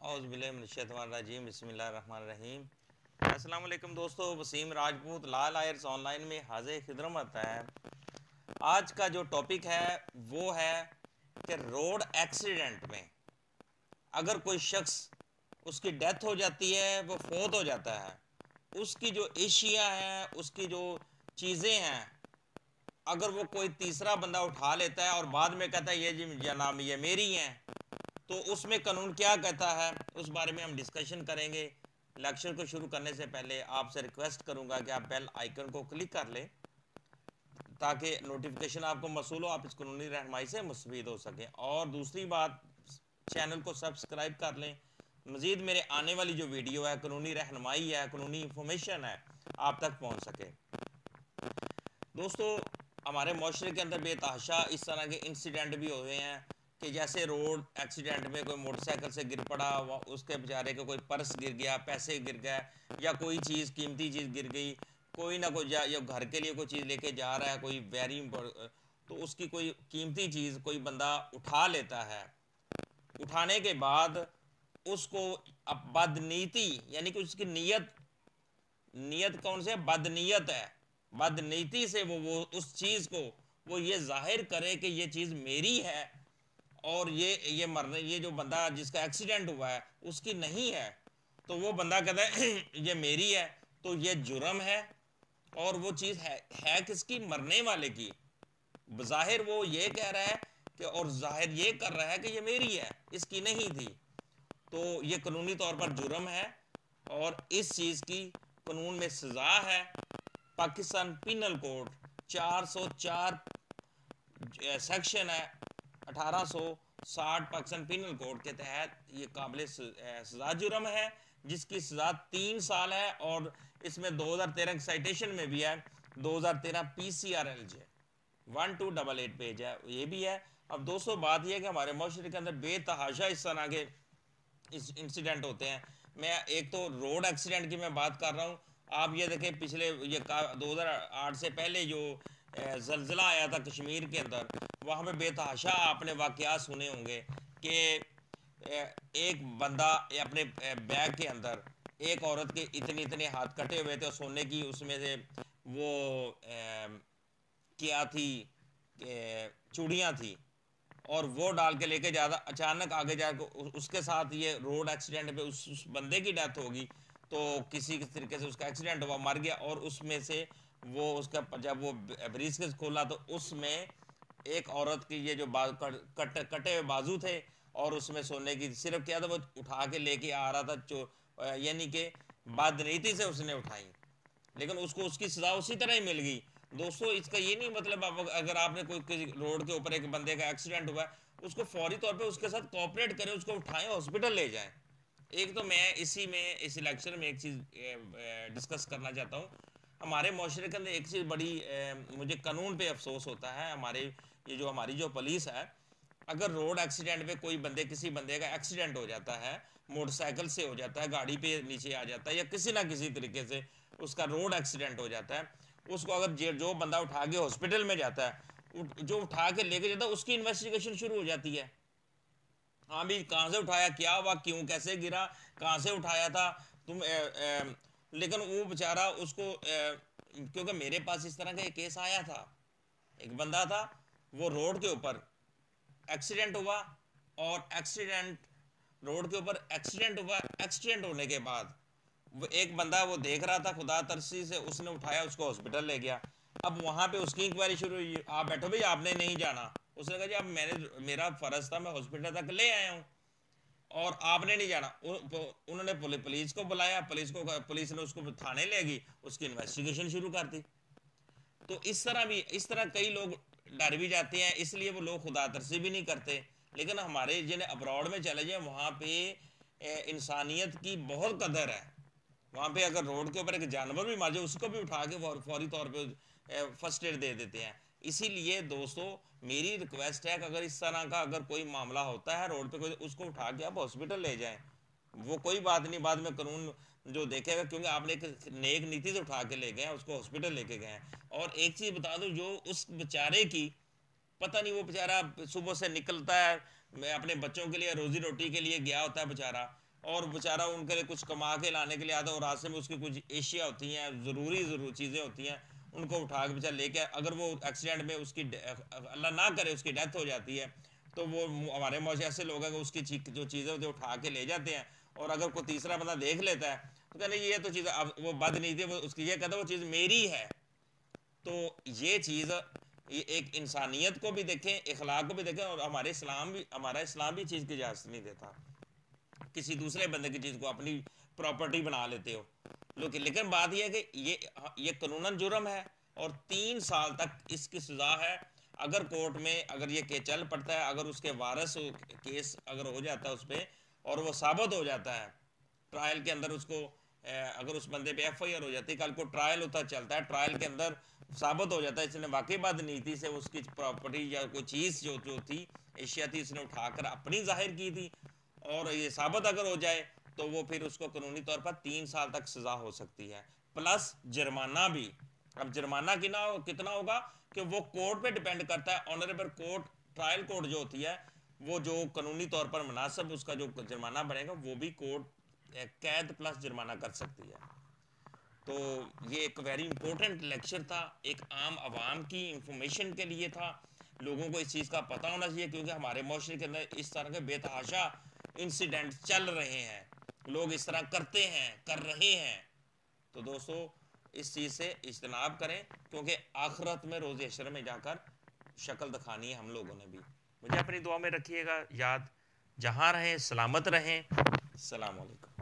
औज़ुबिल्लाहिमिनश्शैतानिर्रजीम बिस्मिल्लाहिर्रहमानिर्रहीम। अस्सलाम वालेकुम दोस्तों, वसीम राजपूत लाल आयर्स ऑनलाइन में हाजिर खिदमत है। आज का जो टॉपिक है वो है कि रोड एक्सीडेंट में अगर कोई शख्स उसकी डेथ हो जाती है, वो फोत हो जाता है, उसकी जो एशिया है, उसकी जो चीज़ें हैं, अगर वो कोई तीसरा बंदा उठा लेता है और बाद में कहता है ये जी जनाब ये मेरी हैं, तो उसमें कानून क्या कहता है, उस बारे में हम डिस्कशन करेंगे। लेक्चर को शुरू करने से पहले आपसे रिक्वेस्ट करूंगा कि आप बेल आइकन को क्लिक कर लें ताकि नोटिफिकेशन आपको मसूल हो, आप इस कानूनी रहनुमाई से मुस्तफीद हो सकें। और दूसरी बात, चैनल को सब्सक्राइब कर लें। मज़ीद मेरे आने वाली जो वीडियो है, कानूनी रहनुमाई है, कानूनी इंफॉर्मेशन है, आप तक पहुँच सके। दोस्तों, हमारे माशरे के अंदर बेतहाशा इस तरह के इंसिडेंट भी हुए हैं कि जैसे रोड एक्सीडेंट में कोई मोटरसाइकिल से गिर पड़ा, उसके बेचारे को कोई पर्स गिर गया, पैसे गिर गए, या कोई चीज़ कीमती चीज़ गिर गई, कोई ना कोई या घर के लिए कोई चीज़ लेके जा रहा है, कोई वेरी तो उसकी कोई कीमती चीज़ कोई बंदा उठा लेता है। उठाने के बाद उसको अब बदनीति, यानी कि उसकी नीयत, नीयत कौन से बदनीयत है, बदनीति से वो उस चीज़ को वो ये जाहिर करे कि ये चीज़ मेरी है और ये मरने, ये जो बंदा जिसका एक्सीडेंट हुआ है उसकी नहीं है, तो वो बंदा कहता है ये मेरी है, तो ये जुर्म है। और वो चीज़ है किसकी, मरने वाले की। बज़ाहिर वो ये कह रहा है कि, और जाहिर ये कर रहा है कि ये मेरी है, इसकी नहीं थी, तो ये कानूनी तौर पर जुर्म है और इस चीज़ की कानून में सज़ा है। पाकिस्तान पिनल कोड 404 सेक्शन है 1860 पाकिस्तान पिनल कोड के तहत ये काबिल सज़ा जुर्म है, जिसकी सज़ा 3 साल है। और इसमें 2013 की साइटेशन में भी है, 2013 PCRLJ 1288 पेज है, ये भी है। अब दोस्तों, बात यह है कि हमारे माशरे के अंदर बेतहाशा इस तरह के इस इंसिडेंट होते हैं। मैं एक तो रोड एक्सीडेंट की मैं बात कर रहा हूँ। आप ये देखें, पिछले ये 2008 से पहले जो ज़लज़ला आया था कश्मीर के अंदर, वहाँ पे बेतहाशा आपने वाक़यात सुने होंगे कि एक बंदा अपने बैग के अंदर एक औरत के इतने इतने हाथ कटे हुए थे और सोने की उसमें से वो क्या थी, चूड़ियाँ थी, और वो डाल के लेके जा रहा, अचानक आगे जाकर उसके साथ ये रोड एक्सीडेंट पे उस बंदे की डेथ होगी। तो किसी तरीके से उसका एक्सीडेंट हुआ, मर गया, और उसमें से वो उसका जब वो ब्रीस खोला तो उसमें एक औरत की ये जो कटे हुए बाजू थे, और उसमें सोने की सिर्फ क्या था, वो उठा के लेके आ रहा था, यानी कि बदनीति से उसने उठाई, लेकिन उसको उसकी सजा उसी तरह ही मिल गई। दोस्तों, इसका ये नहीं मतलब अगर आपने कोई किसी रोड के ऊपर एक बंदे का एक्सीडेंट हुआ है, उसको फौरी तौर पे उसके साथ कोऑपरेट करें, उसको उठाएं, हॉस्पिटल ले जाएं। एक तो मैं इस लेक्चर में एक चीज़ डिस्कस करना चाहता हूँ। हमारे माशरे के अंदर एक चीज़ बड़ी मुझे कानून पे अफसोस होता है। ये जो हमारी जो पुलिस है, अगर रोड एक्सीडेंट में कोई किसी बंदे का एक्सीडेंट हो जाता है, मोटरसाइकिल से हो जाता है, गाड़ी पे नीचे आ जाता है, या किसी ना किसी तरीके से उसका रोड एक्सीडेंट हो जाता है, उसको अगर जो बंदा उठा के हॉस्पिटल में जाता है, जो उठा के लेके जाता है, उसकी इन्वेस्टिगेशन शुरू हो जाती है। हाँ भी, कहाँ से उठाया, क्या हुआ, क्यों, कैसे गिरा, कहाँ से उठाया था तुम, लेकिन वो बेचारा उसको क्योंकि मेरे पास इस तरह का एक केस आया था। एक बंदा था, वो रोड के ऊपर एक्सीडेंट हुआ, और रोड के ऊपर एक्सीडेंट हुआ। एक्सीडेंट होने के बाद वो एक बंदा वो देख रहा था, खुदा तरसी से उसने उठाया, उसको हॉस्पिटल ले गया। अब वहाँ पे उसकी इंक्वायरी शुरू हुई, आप बैठो भाई, आपने नहीं जाना। उसने कहा जी अब मेरा फ़र्ज़ था, मैं हॉस्पिटल तक ले आया हूँ और आपने नहीं जाना। उन्होंने पुलिस को बुलाया, पुलिस ने उसको थाने ले गई, उसकी इन्वेस्टिगेशन शुरू कर दी। तो इस तरह कई लोग डर भी जाते हैं, इसलिए वो लोग खुदा तरसी भी नहीं करते। लेकिन हमारे जिन्हें अब्रॉड में चले जाए, वहाँ पे इंसानियत की बहुत कदर है। वहाँ पे अगर रोड के ऊपर एक जानवर भी मार जाए, उसको भी उठा के फौरी तौर पे फर्स्ट एड दे देते हैं। इसीलिए दोस्तों, मेरी रिक्वेस्ट है कि अगर इस तरह का अगर कोई मामला होता है रोड पे, कोई उसको उठा के आप हॉस्पिटल ले जाएं। वो कोई बात नहीं, बाद में कानून जो देखेगा, क्योंकि आपने एक नेक नीति से उठा के ले गए हैं, उसको हॉस्पिटल लेके गए हैं। और एक चीज़ बता दूं, जो उस बेचारे की पता नहीं, वो बेचारा सुबह से निकलता है, मैं अपने बच्चों के लिए रोजी रोटी के लिए गया होता है बेचारा, और बेचारा उनके लिए कुछ कमा के लाने के लिए आता है और रास्ते में उसकी कुछ एशिया होती हैं, ज़रूरी चीज़ें होती हैं, उनको उठा के बेचारा लेके, अगर वो एक्सीडेंट में उसकी अल्लाह ना करे उसकी डेथ हो जाती है, तो वो हमारे मुझे ऐसे लोग हैं कि उसकी जो चीज़ें होती है उठा के ले जाते हैं, और अगर कोई तीसरा बंदा देख लेता है तो कहते ये तो चीज़, अब वो बद नहीं थी, वो उसकी ये कहता है वो चीज़ मेरी है। तो ये चीज़, ये एक इंसानियत को भी देखें, इखलाक को भी देखें, और हमारा इस्लाम भी चीज़ की इजाज़त नहीं देता किसी दूसरे बंदे की चीज़ को अपनी प्रॉपर्टी बना लेते हो लोग। लेकिन बात यह है कि ये कानूनन जुर्म है और 3 साल तक इसकी सज़ा है। अगर कोर्ट में अगर ये केस चल पड़ता है, अगर उसके वारस केस अगर हो जाता है उस पर और वो साबित हो जाता है ट्रायल के अंदर, उसको अगर उस बंदे पे FIR हो जाती है, कल को ट्रायल होता चलता है, ट्रायल के अंदर साबित हो जाता है इसने वाकई बदनीति से उसकी प्रॉपर्टी या कोई चीज़ जो थी, एशिया थी, इसने उठाकर अपनी जाहिर की थी, और ये साबित अगर हो जाए तो वो फिर उसको कानूनी तौर पर 3 साल तक सज़ा हो सकती है, प्लस जुर्माना भी। अब जुर्माना कितना होगा कि वो कोर्ट पे डिपेंड करता है। ऑनरेबल कोर्ट, ट्रायल कोर्ट जो होती है, वो जो कानूनी तौर पर मुनासिब उसका जो जुर्माना बनेगा वो भी कोर्ट कैद प्लस जुर्माना कर सकती है। तो ये एक वेरी इंपॉर्टेंट लेक्चर था, एक आम आवाम की इंफॉर्मेशन के लिए था, लोगों को इस चीज़ का पता होना चाहिए, क्योंकि हमारे माशरे के अंदर इस तरह के बेतहाशा इंसिडेंट चल रहे हैं, लोग इस तरह करते हैं, कर रहे हैं। तो दोस्तों इस चीज़ से इज्तनाब करें, क्योंकि आखिरत में रोज़ हशर में जाकर शक्ल दिखानी है हम लोगों ने भी। मुझे अपनी दुआ में रखिएगा याद, जहाँ रहें सलामत रहें। अस्सलाम वालेकुम।